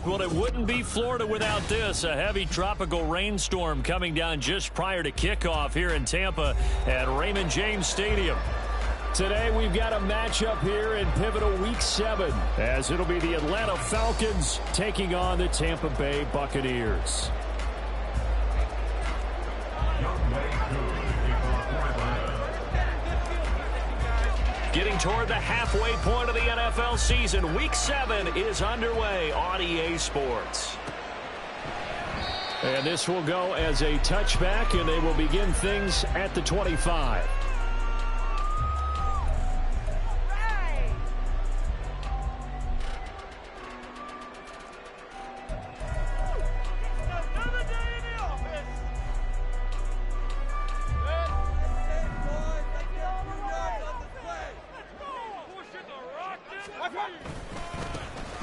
Well, it wouldn't be Florida without this. A heavy tropical rainstorm coming down just prior to kickoff here in Tampa at Raymond James Stadium. Today we've got a matchup here in pivotal Week 7, as it'll be the Atlanta Falcons taking on the Tampa Bay Buccaneers. Getting toward the halfway point of the NFL season, Week 7 is underway on EA Sports. And this will go as a touchback, and they will begin things at the 25.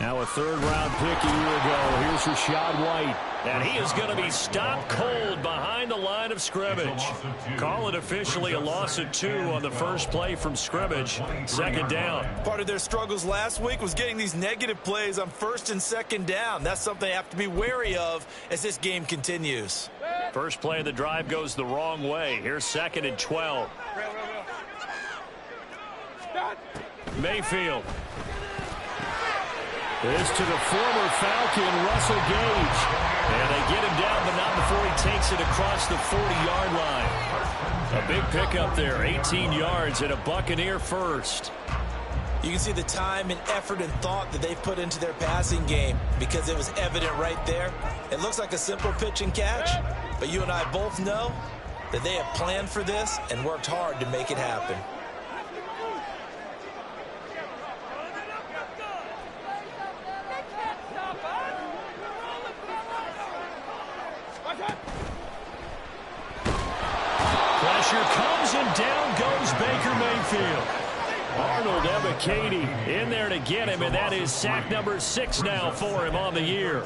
Now a third-round pick a year ago. Here's Rachaad White. And he is going to be stopped cold behind the line of scrimmage. Call it officially a loss of 2 on the first play from scrimmage. Second down. Part of their struggles last week was getting these negative plays on first and second down. That's something they have to be wary of as this game continues. First play of the drive goes the wrong way. Here's 2nd and 12. Mayfield. This to the former Falcon, Russell Gage. And they get him down, but not before he takes it across the 40-yard line. A big pickup there, 18 yards and a Buccaneer first. You can see the time and effort and thought that they've put into their passing game because it was evident right there. It looks like a simple pitch and catch, but you and I both know that they have planned for this and worked hard to make it happen. Pressure comes and down goes Baker Mayfield. Arnold Ebiketie in there to get him, and that is sack number 6 now for him on the year.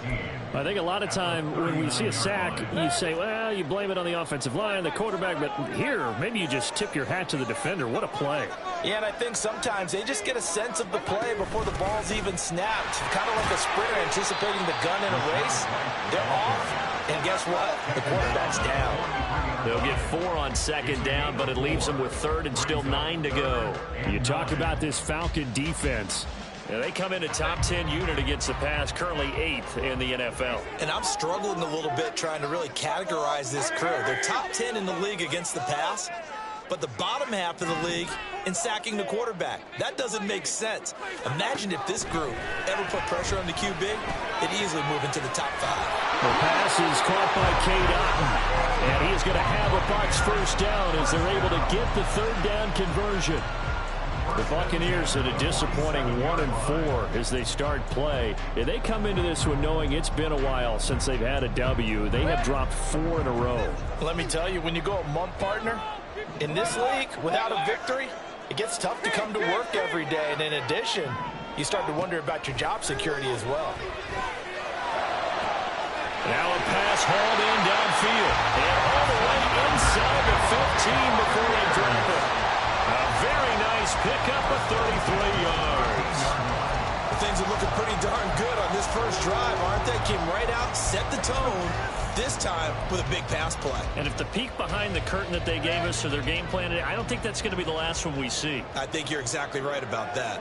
I think a lot of time when we see a sack, you say, well, you blame it on the offensive line, the quarterback, but here, maybe you just tip your hat to the defender. What a play. Yeah, and I think sometimes they just get a sense of the play before the ball's even snapped. Kind of like a sprinter anticipating the gun in a race. They're off, and guess what? The quarterback's down. They'll get 4 on second down, but it leaves them with 3rd and still 9 to go. You talk about this Falcon defense. They come in a top 10 unit against the pass, currently 8th in the NFL. And I'm struggling a little bit trying to really categorize this crew. They're top 10 in the league against the pass, but the bottom half of the league in sacking the quarterback. That doesn't make sense. Imagine if this group ever put pressure on the QB, it'd easily move into the top 5. The pass is caught by Cade Otton, and he is going to have a Bucs first down as they're able to get the 3rd down conversion. The Buccaneers at a disappointing 1-4 as they start play. And they come into this one knowing it's been a while since they've had a W. They have dropped 4 in a row. Let me tell you, when you go a month, partner, in this league, without a victory, it gets tough to come to work every day. And in addition, you start to wonder about your job security as well. Now a pass hauled in downfield. And all the way inside the 15 before they drop it. A very nice pickup of 33 yards. Things are looking pretty darn good on this first drive, aren't they? Came right out, set the tone, this time with a big pass play. And if the peek behind the curtain that they gave us or their game plan, I don't think that's going to be the last one we see. I think you're exactly right about that.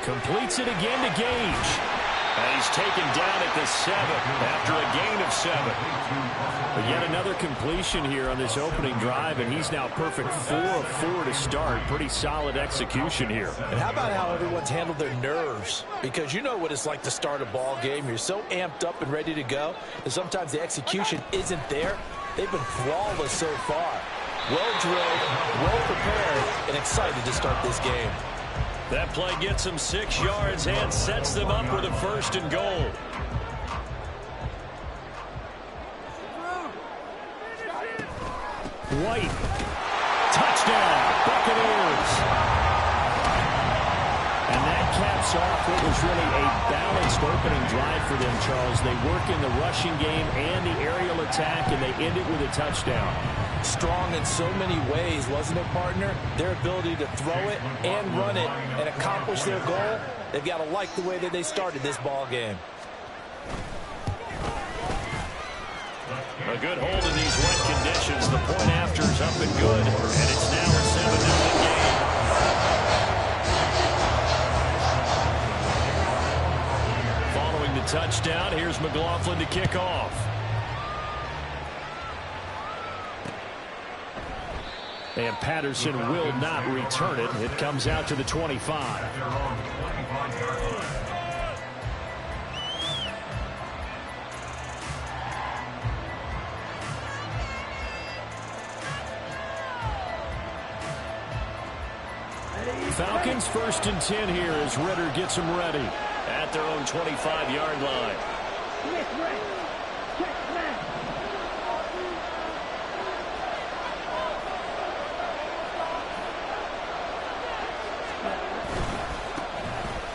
Completes it again to Gage. And he's taken down at the 7 after a gain of 7. But yet another completion here on this opening drive, and he's now perfect 4 of 4 to start. Pretty solid execution here. And how about how everyone's handled their nerves? Because you know what it's like to start a ball game. You're so amped up and ready to go, and sometimes the execution isn't there. They've been flawless so far. Well drilled, well prepared, and excited to start this game. That play gets them 6 yards and sets them up with a 1st and goal. White. Touchdown, Buccaneers. And that caps off what was really a balanced opening drive for them, Charles. They work in the rushing game and the aerial attack, and they end it with a touchdown. Strong in so many ways, wasn't it, partner? Their ability to throw it and run it and accomplish their goal, they've got to like the way that they started this ball game. A good hold in these wet conditions. The point after is up and good, and it's now a 7-0 game. Following the touchdown, here's McLaughlin to kick off. And Patterson will not return it. It comes out to the 25. Falcons 1st and 10 here as Ritter gets them ready at their own 25-yard line.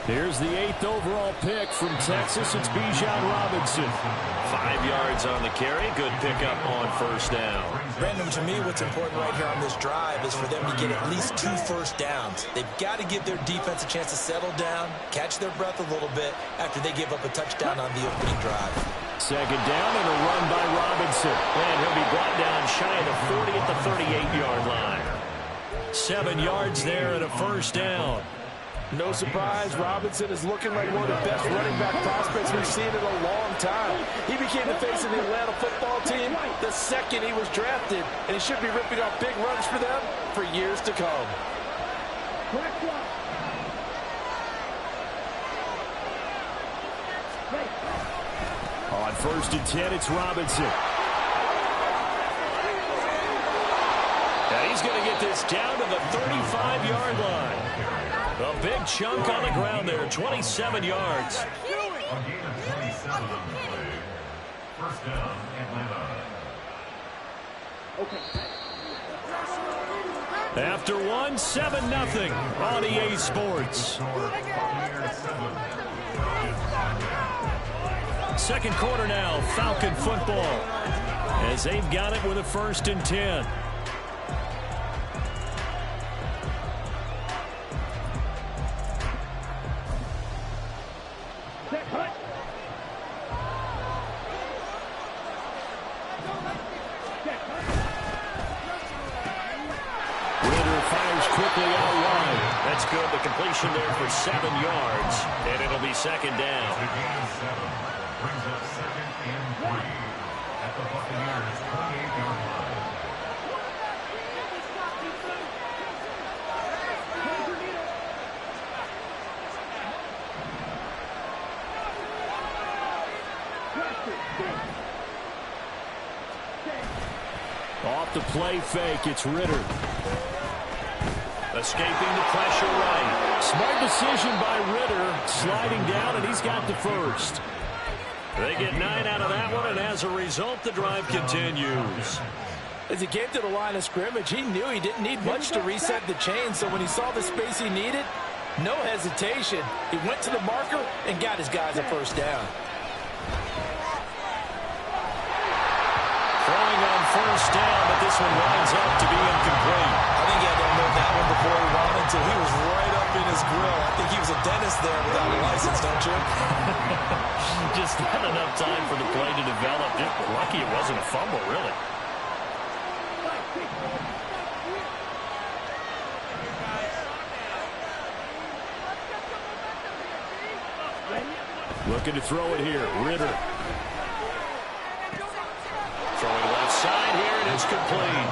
Here's the 8th overall pick from Texas. It's Bijan Robinson. 5 yards on the carry. Good pickup on first down. Brandon, to me, what's important right here on this drive is for them to get at least 2 first downs. They've got to give their defense a chance to settle down, catch their breath a little bit after they give up a touchdown on the opening drive. 2nd down and a run by Robinson. And he'll be brought down shy of the 40 at the 38-yard line. 7 yards there and a first down. No surprise, Robinson is looking like one of the best running back prospects we've seen in a long time. He became the face of the Atlanta football team the second he was drafted, and he should be ripping off big runs for them for years to come. On 1st and 10, it's Robinson. Now he's going to get this down to the 35-yard line. A big chunk on the ground there, 27 yards. First down, Atlanta. After 1, 7-0 on EA Sports. 2nd quarter now, Falcon football, as they've got it with a 1st and 10. Quickly out wide. That's good. The completion there for 7 yards, and it'll be 2nd down. Brings up 2nd and 3 at the Buccaneers' 28-yard line. Off the play fake, it's Ritter. Escaping the pressure right. Smart decision by Ritter, sliding down, and he's got the first. They get 9 out of that one, and as a result, the drive continues. As he came to the line of scrimmage, he knew he didn't need much to reset the chain, so when he saw the space he needed, no hesitation. He went to the marker and got his guys a first down. Throwing on first down, but this one winds up to be incomplete. I think he had to unload that one before he wanted to. He was right up in his grill. I think he was a dentist there without a license, don't you? Just not enough time for the play to develop. Just lucky it wasn't a fumble, really. Looking to throw it here. Ritter. Throwing left side here, and it's complete.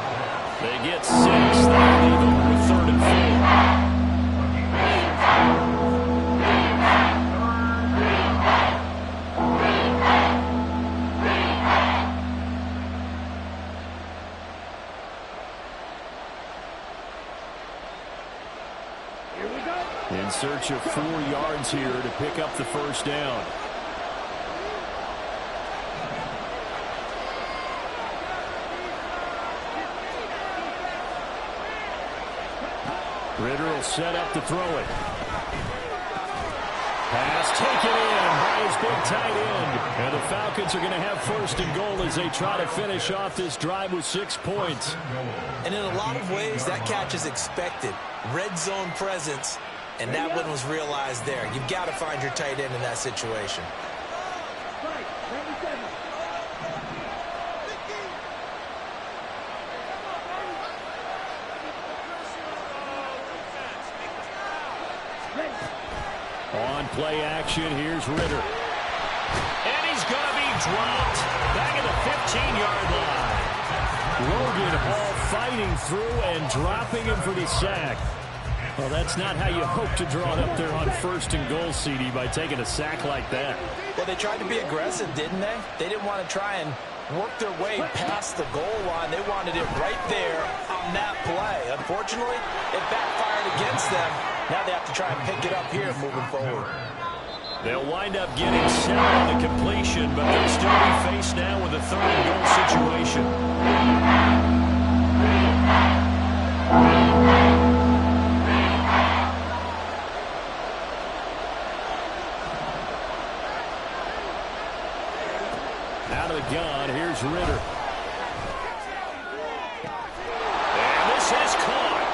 They get 6. They'll leave them with 3rd and 4. In search of 4 yards here to pick up the first down. Ritter will set up to throw it. Pass taken in by his big tight end. And the Falcons are going to have first and goal as they try to finish off this drive with 6 points. And in a lot of ways, that catch is expected. Red zone presence, and that one was realized there. You've got to find your tight end in that situation. On play action, here's Ritter. And he's going to be dropped back at the 15-yard line. Logan Hall fighting through and dropping him for the sack. Well, that's not how you hope to draw it up there on first and goal, CD, by taking a sack like that. Well, they tried to be aggressive, didn't they? They didn't want to try and work their way past the goal line. They wanted it right there on that play. Unfortunately, it backfired against them. Now they have to try and pick it up here moving forward. They'll wind up getting 7 on the completion, but they'll still be faced now with a third and goal situation. Out of the gun, here's Ritter. And this is caught.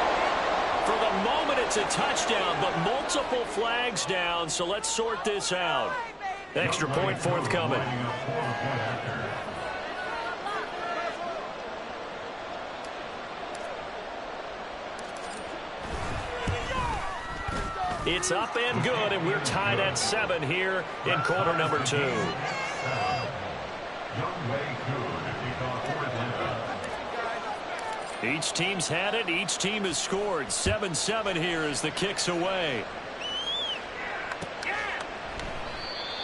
For the moment, it's a touchdown, but multiple flags down, so let's sort this out. Extra point forthcoming. It's up and good, and we're tied at 7 here in quarter number 2. Each team's had it. Each team has scored. 7-7 here as the kick's away.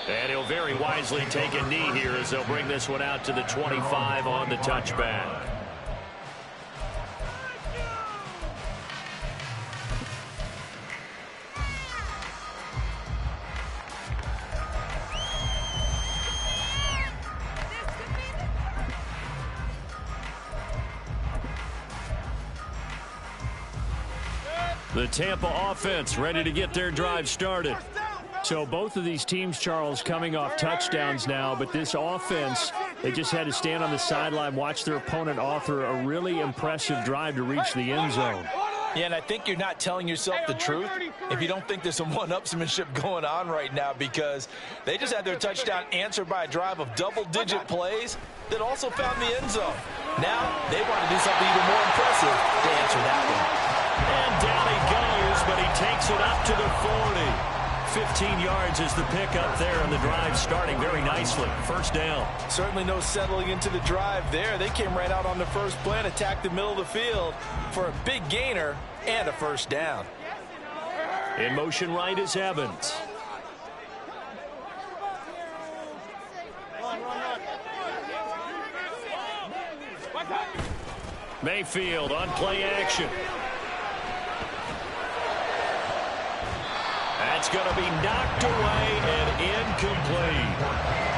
And he'll very wisely take a knee here as they'll bring this one out to the 25 on the touchback. The Tampa offense ready to get their drive started. So both of these teams, Charles, coming off touchdowns now, but this offense, they just had to stand on the sideline, watch their opponent author a really impressive drive to reach the end zone. Yeah, and I think you're not telling yourself the truth if you don't think there's some one-upsmanship going on right now, because they just had their touchdown answered by a drive of double-digit plays that also found the end zone. Now they want to do something even more impressive to answer that one. And down he goes, but he takes it up to the 40. 15 yards is the pickup there, and the drive starting very nicely. First down. Certainly no settling into the drive there. They came right out on the first play and attacked the middle of the field for a big gainer and a first down. In motion right is Evans. Mayfield on play action. That's going to be knocked away and incomplete.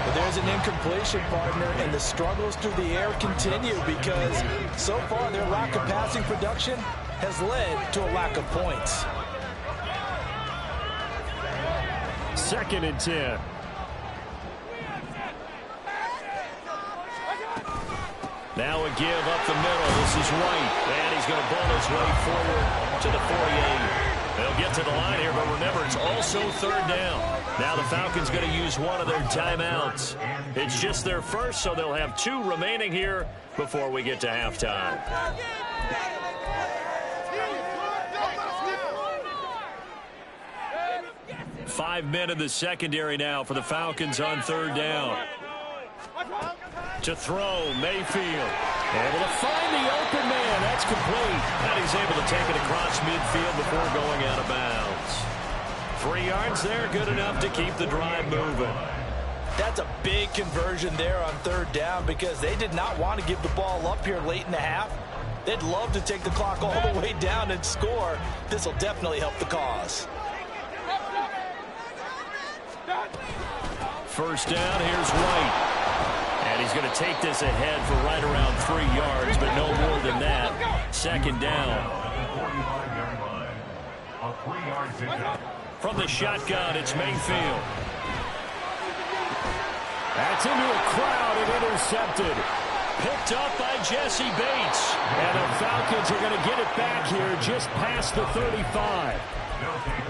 But there's an incompletion, partner, and the struggles through the air continue because so far their lack of passing production has led to a lack of points. 2nd and 10. Now a give up the middle. This is White, and he's going to ball his way forward to the 48. They'll get to the line here, but remember, it's also 3rd down. Now the Falcons going to use one of their timeouts. It's just their first, so they'll have 2 remaining here before we get to halftime. Five men in the secondary now for the Falcons on 3rd down. To throw, Mayfield. Able to find the open man. That's complete. And he's able to take it across midfield before going out of bounds. 3 yards there, good enough to keep the drive moving. That's a big conversion there on 3rd down because they did not want to give the ball up here late in the half. They'd love to take the clock all the way down and score. This will definitely help the cause. First down, here's White. And he's going to take this ahead for right around 3 yards, but no more than that. 2nd down. From the shotgun, it's Mayfield. That's into a crowd and intercepted. Picked up by Jesse Bates. And the Falcons are going to get it back here just past the 35.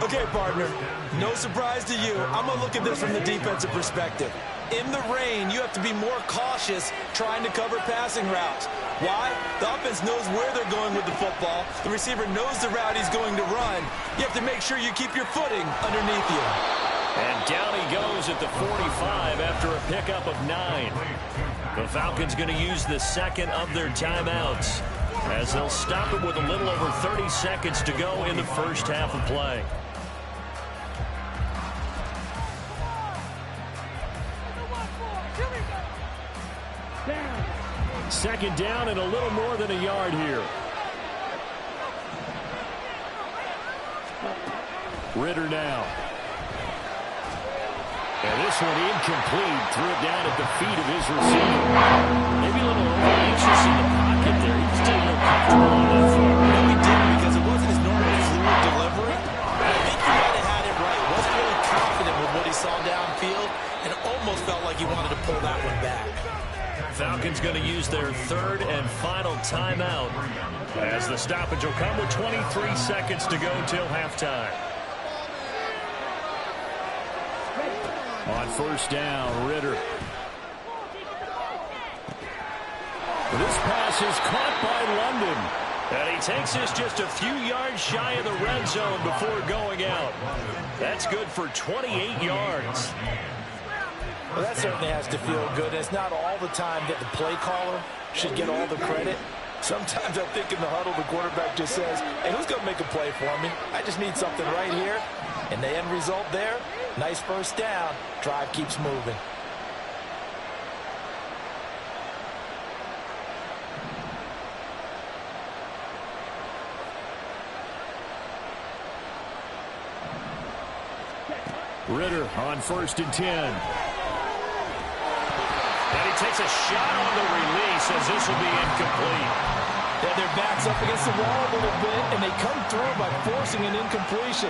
Okay, partner, no surprise to you. I'm going to look at this from the defensive perspective. In the rain, you have to be more cautious trying to cover passing routes. Why? The offense knows where they're going with the football. The receiver knows the route he's going to run. You have to make sure you keep your footing underneath you. And down he goes at the 45 after a pickup of 9. The Falcons going to use the second of their timeouts as they'll stop it with a little over 30 seconds to go in the first half of play. Second down and a little more than a yard here. Ritter now. And this one incomplete. Threw it down at the feet of his receiver. Maybe a little over-anxious in the pocket there. He just didn't look comfortable on that throw. No, he didn't, because it wasn't his normal fluid delivery. I think he might have had it right. Wasn't really confident with what he saw downfield and almost felt like he wanted to pull that one back. Falcons going to use their third and final timeout as the stoppage will come with 23 seconds to go till halftime. On first down, Ritter. This pass is caught by London. And he takes this just a few yards shy of the red zone before going out. That's good for 28 yards. Well, that certainly has to feel good. It's not all the time that the play caller should get all the credit. Sometimes I think in the huddle, the quarterback just says, hey, who's going to make a play for me? I just need something right here. And the end result there, nice first down. Drive keeps moving. Ritter on first and 10. And he takes a shot on the release as this will be incomplete. Yeah, their back's up against the wall a little bit, and they come through by forcing an incompletion.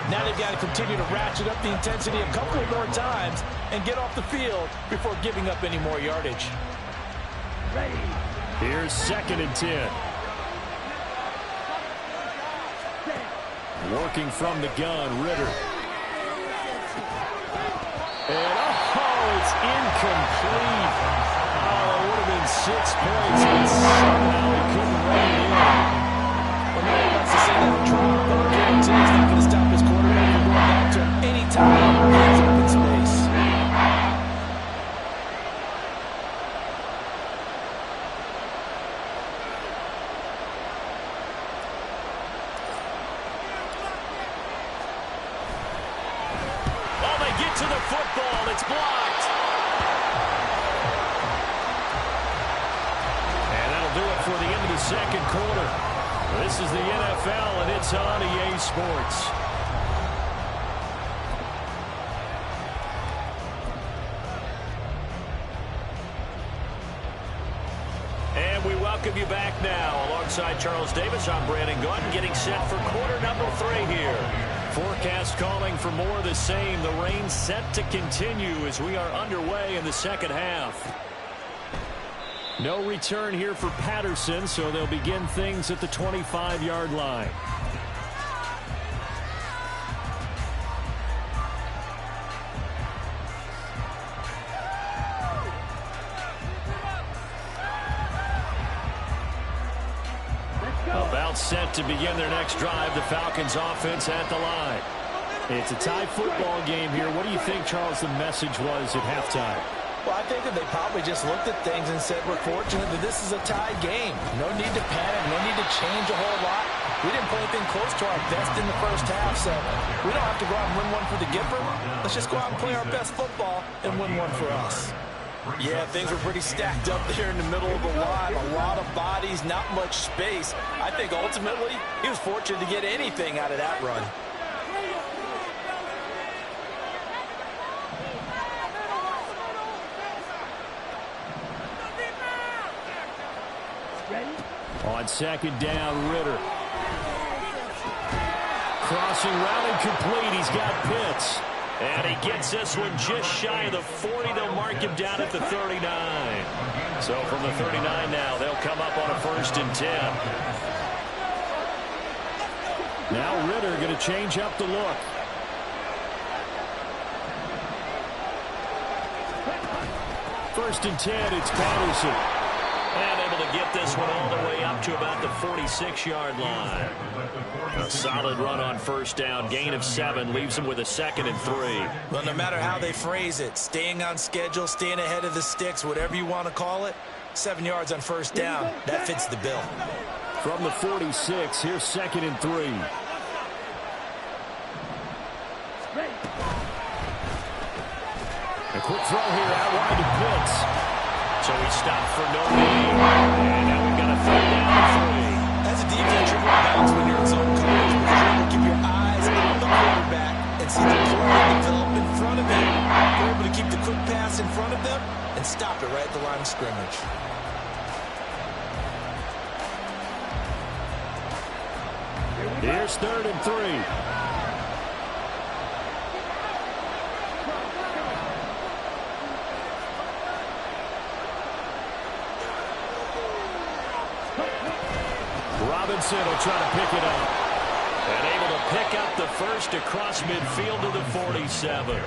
Now they've got to continue to ratchet up the intensity a couple more times and get off the field before giving up any more yardage. Here's second and 10. Working from the gun, Ritter. And it's incomplete. Oh, it would have been 6 points, and somehow he couldn't run it in. Well, no one wants to say that a drop, but I guarantee it's not going to stop his quarterback from going back to him anytime he has open space. Oh, they get to the football. It's blocked. And that'll do it for the end of the second quarter. This is the NFL, and it's on EA Sports. And we welcome you back now. Alongside Charles Davis, I'm Brandon Gordon, getting set for quarter number 3 here. Forecast calling for more of the same. The rain set to continue as we are underway in the second half. No return here for Patterson, so they'll begin things at the 25-yard line. About set to begin their next drive. The Falcons offense at the line. It's a tie football game here. What do you think, Charles, the message was at halftime? Well, I think that they probably just looked at things and said, we're fortunate that this is a tie game. No need to panic, no need to change a whole lot. We didn't play anything close to our best in the first half, so we don't have to go out and win one for the Gipper. Let's just go out and play our best football and win one for us. Yeah, things were pretty stacked up there in the middle of the line. A lot of bodies, not much space. I think ultimately he was fortunate to get anything out of that run. On second down, Ritter. Crossing route incomplete. He's got Pitts. And he gets this one just shy of the 40. They'll mark him down at the 39. So from the 39 now, they'll come up on a 1st and 10. Now Ritter going to change up the look. First and 10, it's Patterson. And able to get this one all the way up to about the 46-yard line. A solid run on 1st down. Gain of 7 leaves him with a 2nd and 3. Well, no matter how they phrase it, staying on schedule, staying ahead of the sticks, whatever you want to call it, 7 yards on 1st down, that fits the bill. From the 46, here's 2nd and 3. A quick throw here out wide to Pitts. So he stopped for no gain. And now we've got a 3rd down and 3. As a defense, you're going to bounce when you're in zone coverage because you're able to keep your eyes on the quarterback and see the play develop in front of him. You're able to keep the quick pass in front of them and stop it right at the line of scrimmage. Here's 3rd and 3. Robinson will try to pick it up. And able to pick up the 1st across midfield to the 47.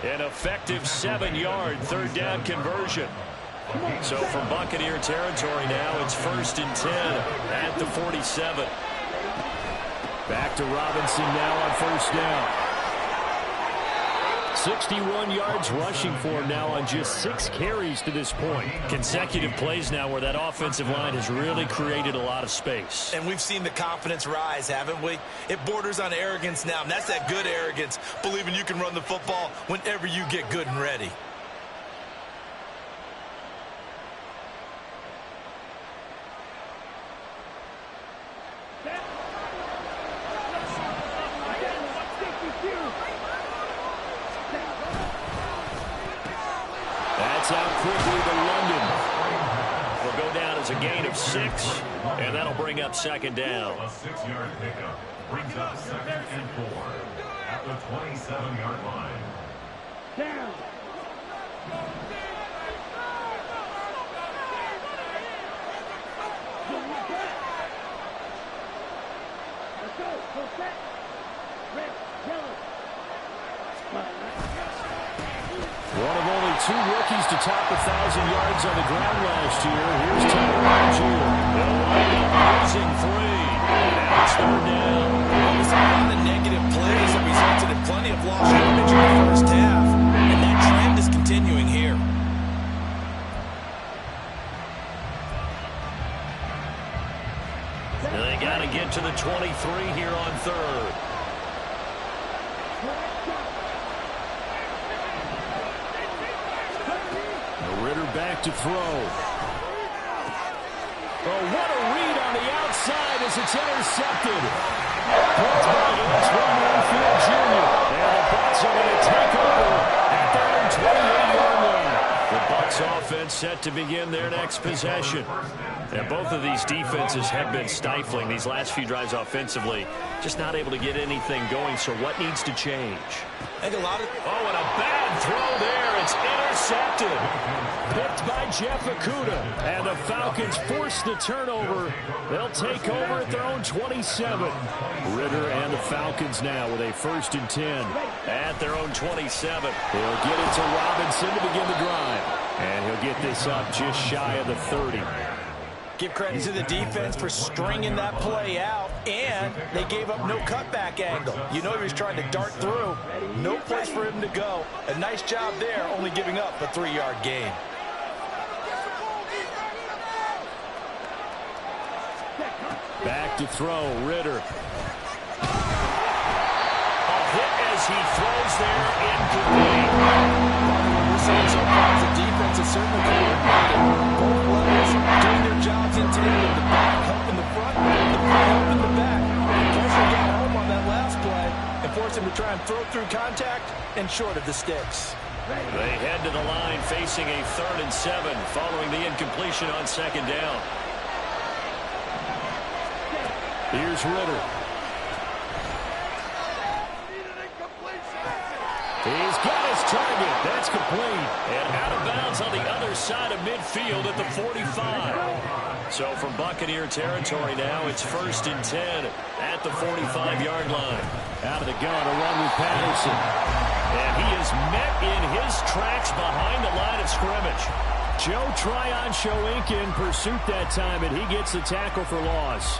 An effective 7-yard 3rd down conversion. So from Buccaneer territory now, it's 1st and 10 at the 47. Back to Robinson now on 1st down. 61 yards rushing for him now on just 6 carries to this point. Consecutive plays now where that offensive line has really created a lot of space. And we've seen the confidence rise, haven't we? It borders on arrogance now, and that's that good arrogance, believing you can run the football whenever you get good and ready. Out quickly to London. Will go down as a gain of 6, and that'll bring up 2nd down. A 6-yard pickup brings up 2nd and 4 at the 27-yard line. Down. Let's go. Full set. Red, yellow. One of only 2 rookies to top 1,000 yards on the ground last year. Here's Tyler Algier. They'll wind up losing 3. Now it's 3rd down. We saw a lot of negative plays that resulted in plenty of lost yardage in the 1st half, and that trend is continuing here. They got to get to the 23 here on 3rd. Ritter back to throw. Oh, what a read on the outside as it's intercepted. Caught by Antoine Winfield Jr. And the Bucs are going to take over at their own 28-yard line. The Bucs offense set to begin their next possession. And both of these defenses have been stifling these last few drives offensively. Just not able to get anything going. So what needs to change? I think a lot of... Oh, and a bad throw there. It's intercepted. Picked by Jeff Okudah. And the Falcons force the turnover. They'll take over at their own 27. Ritter and the Falcons now with a 1st and 10 at their own 27. He'll get it to Robinson to begin the drive. And he'll get this up just shy of the 30. Give credit to the defense for stringing that play out, and they gave up no cutback angle. You know he was trying to dart through. No place for him to go. A nice job there, only giving up a 3-yard gain. Back to throw, Ritter. A hit as he throws there, incomplete. We're saying so far as the defense is certainly coordinated. Both levels doing their jobs in tandem. The back helping the front, the front helping the back. Pressure got home on that last play and forced him to try and throw through contact and short of the sticks. They head to the line facing a 3rd and 7 following the incompletion on 2nd down. Here's Ritter. his target. That's complete. And out of bounds on the other side of midfield at the 45. So from Buccaneer territory now, it's 1st and 10 at the 45-yard line. Out of the gun, a run with Patterson. And he is met in his tracks behind the line of scrimmage. Joe Tryon-Shoyinka in pursuit that time, and he gets the tackle for loss.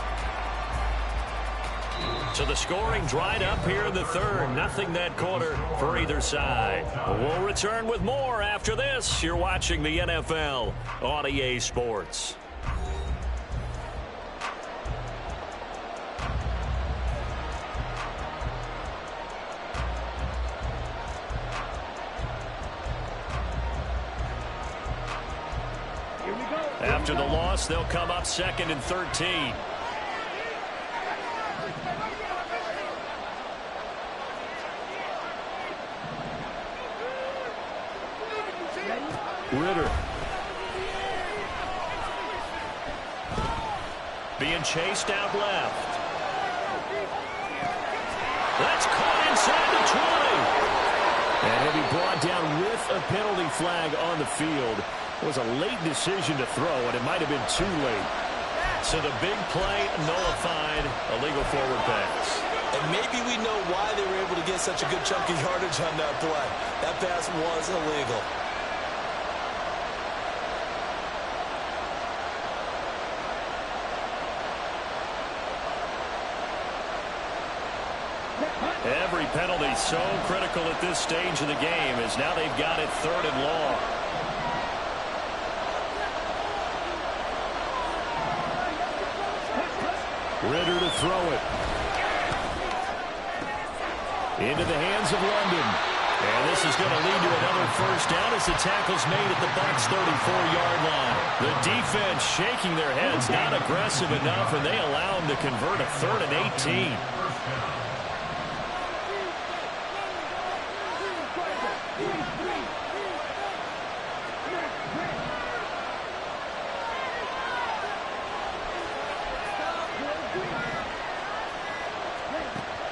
So the scoring dried up here in the third. Nothing that quarter for either side. We'll return with more after this. You're watching the NFL on EA Sports. After the loss, they'll come up 2nd and 13. Ritter. Being chased out left. That's caught inside the 20. And he'll be brought down with a penalty flag on the field. It was a late decision to throw, and it might have been too late. So the big play nullified, a legal forward pass. And maybe we know why they were able to get such a good chunk of yardage on that play. That pass was illegal. Every penalty so critical at this stage of the game, as now they've got it 3rd and long. Ritter to throw it. Into the hands of London. And this is going to lead to another first down as the tackle's made at the Bucs' 34-yard line. The defense shaking their heads, not aggressive enough, and they allow them to convert a 3rd and 18.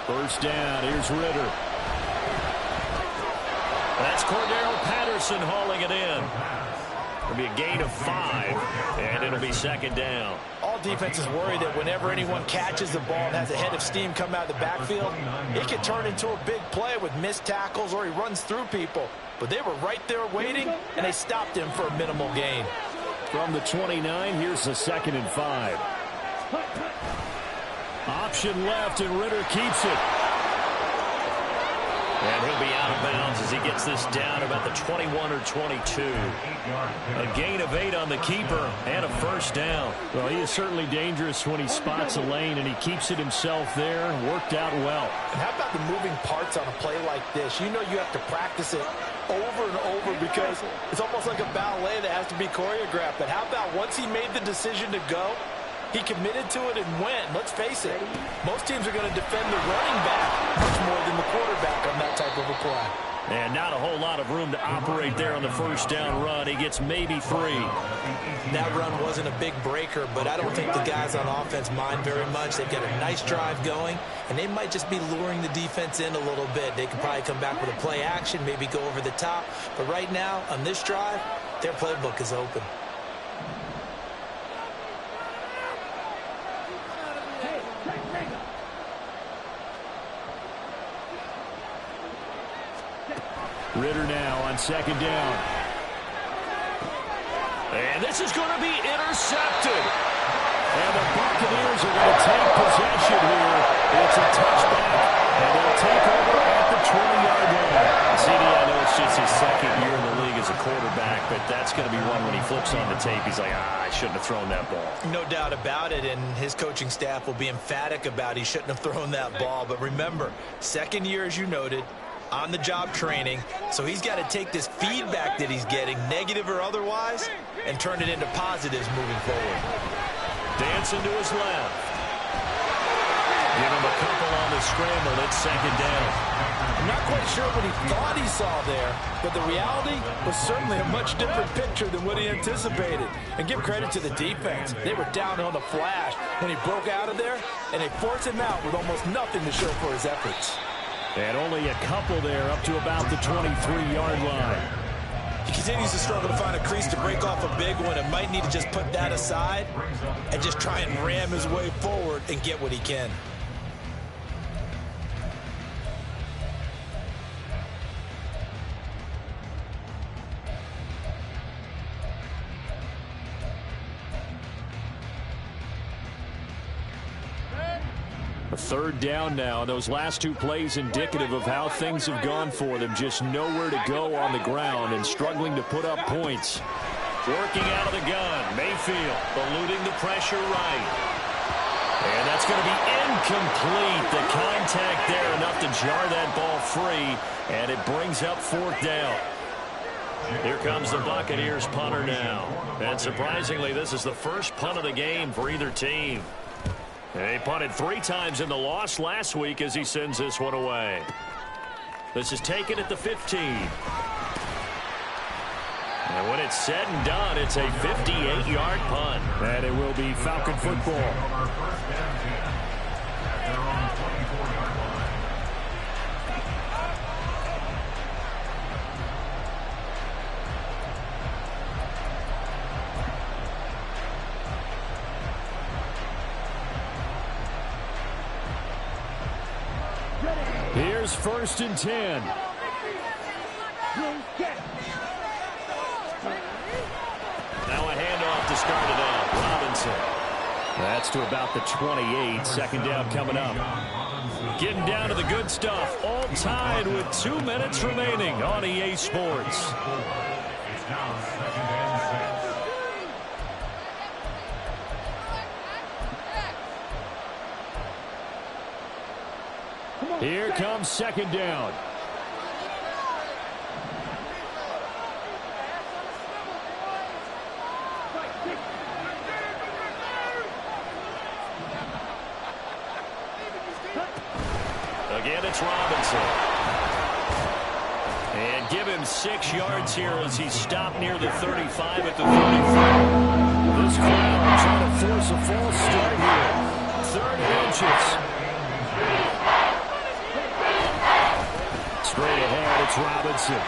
First down, here's Ritter. That's Cordero Patterson hauling it in. It'll be a gain of 5, and it'll be 2nd down. All defenses worry that whenever anyone catches the ball and has a head of steam come out of the backfield, it can turn into a big play with missed tackles or he runs through people. But they were right there waiting, and they stopped him for a minimal gain. From the 29, here's the 2nd and 5. Option left, and Ritter keeps it. And he'll be out of bounds as he gets this down about the 21 or 22. A gain of 8 on the keeper and a first down. Well, he is certainly dangerous when he spots a lane, and he keeps it himself there. Worked out well. And how about the moving parts on a play like this? You know you have to practice it over and over because it's almost like a ballet that has to be choreographed. But how about once he made the decision to go, he committed to it and went. Let's face it, most teams are going to defend the running back much more than the quarterback on that type of a play. And not a whole lot of room to operate there on the first down run. He gets maybe 3. That run wasn't a big breaker, but I don't think the guys on offense mind very much. They've got a nice drive going, and they might just be luring the defense in a little bit. They could probably come back with a play action, maybe go over the top. But right now, on this drive, their playbook is open. Ritter now on 2nd down. And this is going to be intercepted. And the Buccaneers are going to take possession here. It's a touchback, and they'll take over at the 20-yard line. CD, I know it's just his 2nd year in the league as a quarterback, but that's going to be one when he flips on the tape. He's like, I shouldn't have thrown that ball. No doubt about it, and his coaching staff will be emphatic about he shouldn't have thrown that ball. But remember, 2nd year, as you noted, on-the-job training, so he's got to take this feedback that he's getting, negative or otherwise, and turn it into positives moving forward. Dancing to his left. Give him a couple on the scramble. It's 2nd down. I'm not quite sure what he thought he saw there, but the reality was certainly a much different picture than what he anticipated. And give credit to the defense. They were down on the flash when he broke out of there, and they forced him out with almost nothing to show for his efforts. And only a couple there up to about the 23-yard line. He continues to struggle to find a crease to break off a big one and might need to just put that aside and just try and ram his way forward and get what he can. A third down now. Those last two plays indicative of how things have gone for them. Just nowhere to go on the ground and struggling to put up points. Working out of the gun. Mayfield eluding the pressure right. And that's going to be incomplete. The contact there enough to jar that ball free. And it brings up fourth down. Here comes the Buccaneers punter now. And surprisingly, this is the first punt of the game for either team. He punted 3 times in the loss last week as he sends this one away. This is taken at the 15. And when it's said and done, it's a 58-yard punt. And it will be Falcon football. Here's 1st and 10. Now a handoff to start it out. Robinson. That's to about the 28. 2nd down coming up. Getting down to the good stuff. All tied with 2 minutes remaining on EA Sports. It's now 2nd and 6. Here comes 2nd down. Again, it's Robinson. And give him 6 yards here as he stopped near the 35 at the 34. This crowd trying to force a false start here. 3rd inches. Straight ahead, it's Robinson.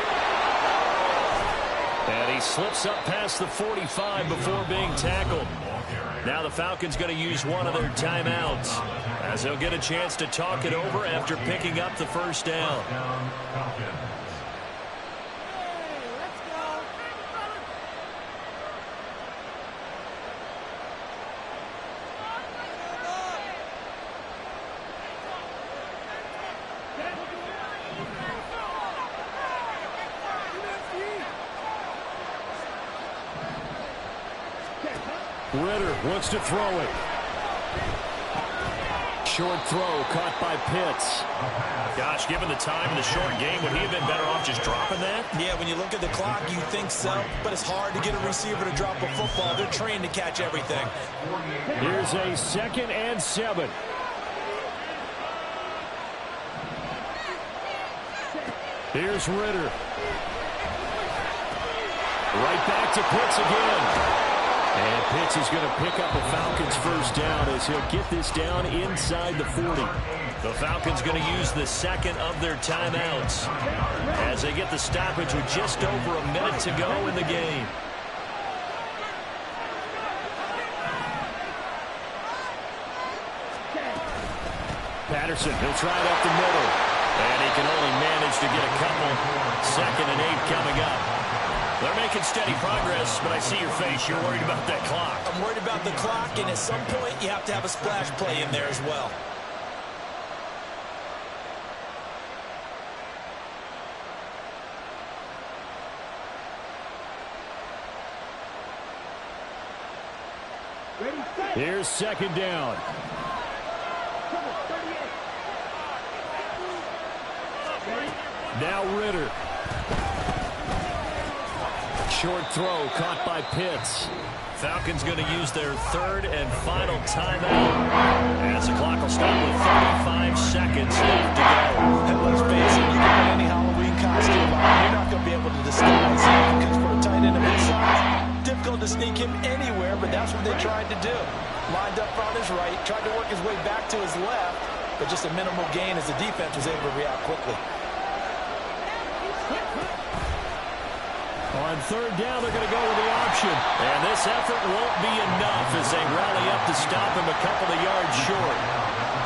And he slips up past the 45 before being tackled. Now the Falcons going to use one of their timeouts as they'll get a chance to talk it over after picking up the 1st down. Ritter wants to throw it. Short throw caught by Pitts. Gosh, given the time in the short game, would he have been better off just dropping that? Yeah, when you look at the clock, you think so. But it's hard to get a receiver to drop a football. They're trained to catch everything. Here's a 2nd and 7. Here's Ritter. Right back to Pitts again. And Pitts is going to pick up the Falcons' 1st down as he'll get this down inside the 40. The Falcons going to use the 2nd of their timeouts as they get the stoppage with just over a minute to go in the game. Patterson, he'll try it up the middle. And he can only manage to get a couple. 2nd and 8 coming up. They're making steady progress, but I see your face. You're worried about that clock. I'm worried about the clock, and at some point, you have to have a splash play in there as well. Here's 2nd down. Now Ritter. Short throw caught by Pitts. Falcons going to use their 3rd and final timeout as the clock will stop with 35 seconds left to go. And let's face it, you can put any Halloween costume on. You're not going to be able to disguise him because for a tight end of his size, difficult to sneak him anywhere, but that's what they tried to do. Lined up on his right, tried to work his way back to his left, but just a minimal gain as the defense was able to react quickly. On third down, they're going to go with the option. And this effort won't be enough as they rally up to stop him a couple of yards short.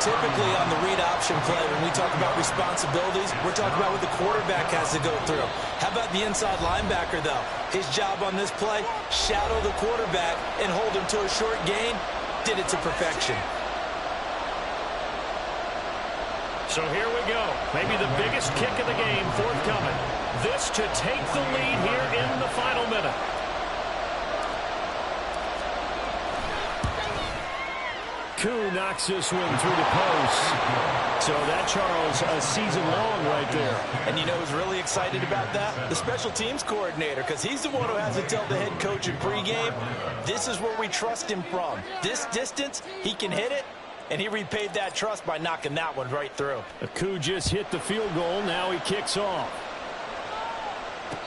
Typically on the read option play, when we talk about responsibilities, we're talking about what the quarterback has to go through. How about the inside linebacker, though? His job on this play, shadow the quarterback and hold him to a short gain. Did it to perfection. So here we go. Maybe the biggest kick of the game forthcoming. This to take the lead here in the final minute. Koo knocks this one through the post. So that, Charles, a season long right there. And you know who's really excited about that? The special teams coordinator, because he's the one who has to tell the head coach in pregame, this is where we trust him from. This distance, he can hit it, and he repaid that trust by knocking that one right through. Koo just hit the field goal. Now he kicks off.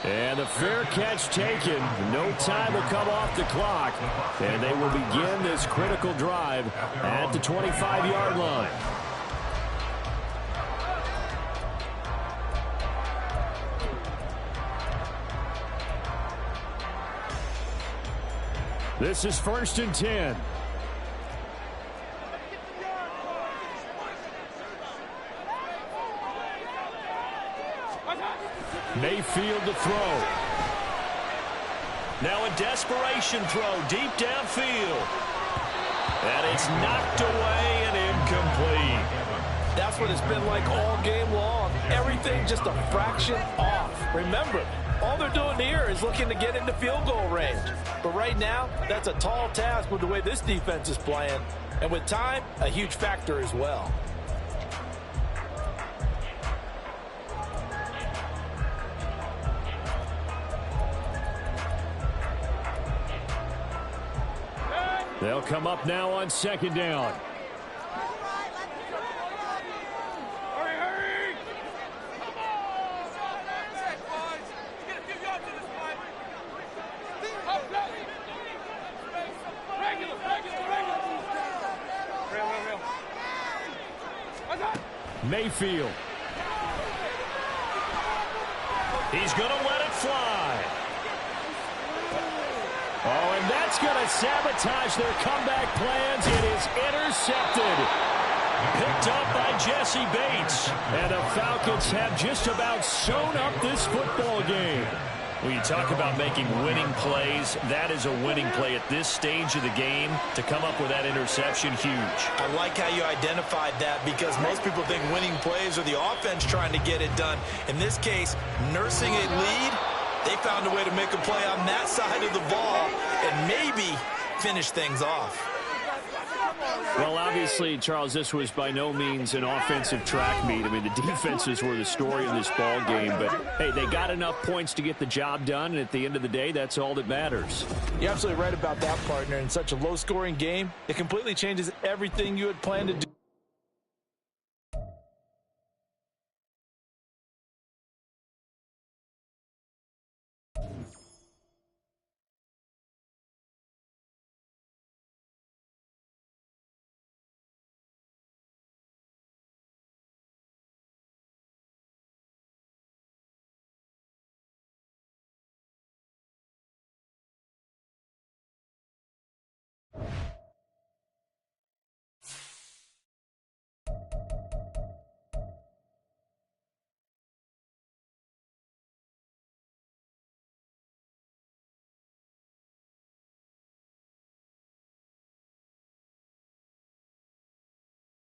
And the fair catch taken. No time will come off the clock. And they will begin this critical drive at the 25-yard line. This is 1st and 10. Mayfield to throw. Now a desperation throw deep downfield. And it's knocked away and incomplete. That's what it's been like all game long. Everything just a fraction off. Remember, all they're doing here is looking to get into field goal range. But right now, that's a tall task with the way this defense is playing. And with time, a huge factor as well. They'll come up now on 2nd down. Mayfield. He's going to let it fly. Oh, and that's going to sabotage their comeback plans. It is intercepted. Picked up by Jesse Bates. And the Falcons have just about sewn up this football game. When you talk about making winning plays, that is a winning play at this stage of the game. To come up with that interception, huge. I like how you identified that, because most people think winning plays are the offense trying to get it done. In this case, nursing a lead, they found a way to make a play on that side of the ball and maybe finish things off. Well, obviously, Charles, this was by no means an offensive track meet. I mean, the defenses were the story in this ball game. But, hey, they got enough points to get the job done. And at the end of the day, that's all that matters. You're absolutely right about that, partner. In such a low-scoring game, it completely changes everything you had planned to do.